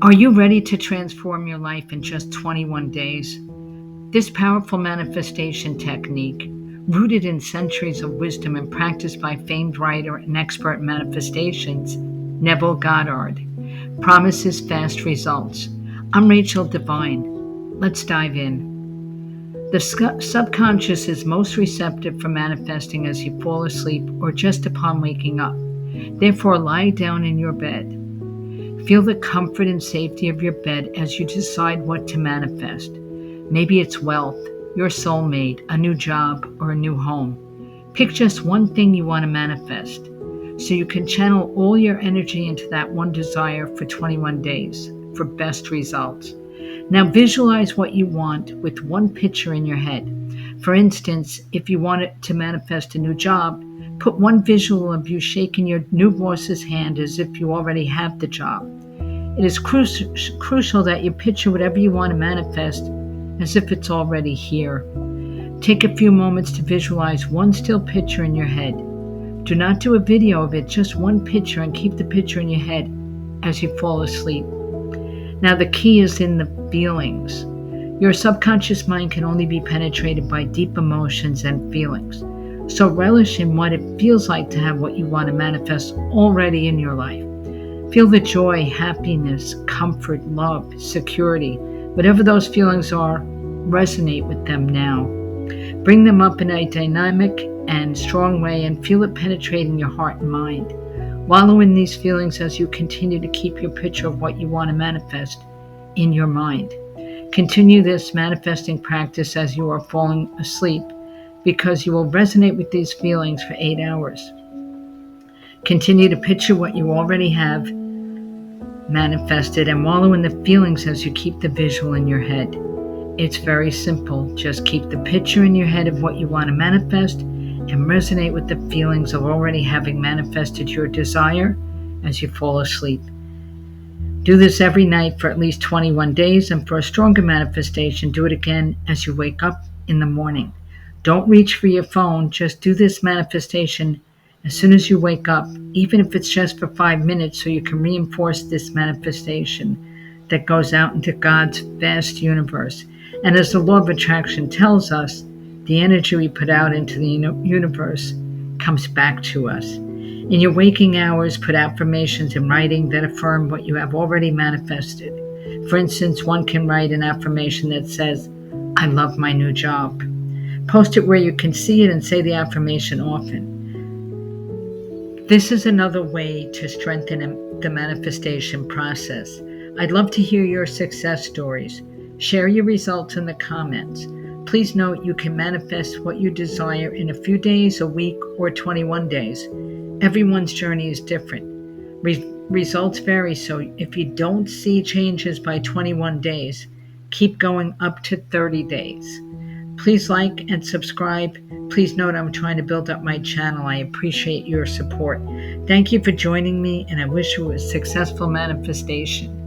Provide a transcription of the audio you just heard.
Are you ready to transform your life in just 21 days? This powerful manifestation technique, rooted in centuries of wisdom and practiced by famed writer and expert in manifestations, Neville Goddard, promises fast results. I'm Rachel Devine. Let's dive in. The subconscious is most receptive for manifesting as you fall asleep or just upon waking up. Therefore, lie down in your bed. Feel the comfort and safety of your bed as you decide what to manifest. Maybe it's wealth, your soulmate, a new job, or a new home. Pick just one thing you want to manifest so you can channel all your energy into that one desire for 21 days for best results. Now visualize what you want with one picture in your head. For instance, if you want to manifest a new job, put one visual of you shaking your new boss's hand as if you already have the job. It is crucial that you picture whatever you want to manifest as if it's already here. Take a few moments to visualize one still picture in your head. Do not do a video of it, just one picture, and keep the picture in your head as you fall asleep. Now the key is in the feelings. Your subconscious mind can only be penetrated by deep emotions and feelings. So relish in what it feels like to have what you want to manifest already in your life. Feel the joy, happiness, comfort, love, security. Whatever those feelings are, resonate with them now. Bring them up in a dynamic and strong way and feel it penetrating your heart and mind. Wallow in these feelings as you continue to keep your picture of what you want to manifest in your mind. Continue this manifesting practice as you are falling asleep because you will resonate with these feelings for 8 hours. Continue to picture what you already have manifested and wallow in the feelings as you keep the visual in your head. It's very simple. Just keep the picture in your head of what you want to manifest and resonate with the feelings of already having manifested your desire as you fall asleep. Do this every night for at least 21 days, and for a stronger manifestation, do it again as you wake up in the morning. Don't reach for your phone. Just do this manifestation as soon as you wake up, even if it's just for 5 minutes, so you can reinforce this manifestation that goes out into God's vast universe. And as the law of attraction tells us, the energy we put out into the universe comes back to us. In your waking hours, put affirmations in writing that affirm what you have already manifested. For instance, one can write an affirmation that says, "I love my new job." Post it where you can see it and say the affirmation often. This is another way to strengthen the manifestation process. I'd love to hear your success stories. Share your results in the comments. Please note you can manifest what you desire in a few days, a week, or 21 days. Everyone's journey is different. Results vary, so if you don't see changes by 21 days, keep going up to 30 days. Please like and subscribe. Please note I'm trying to build up my channel. I appreciate your support. Thank you for joining me, and I wish you a successful manifestation.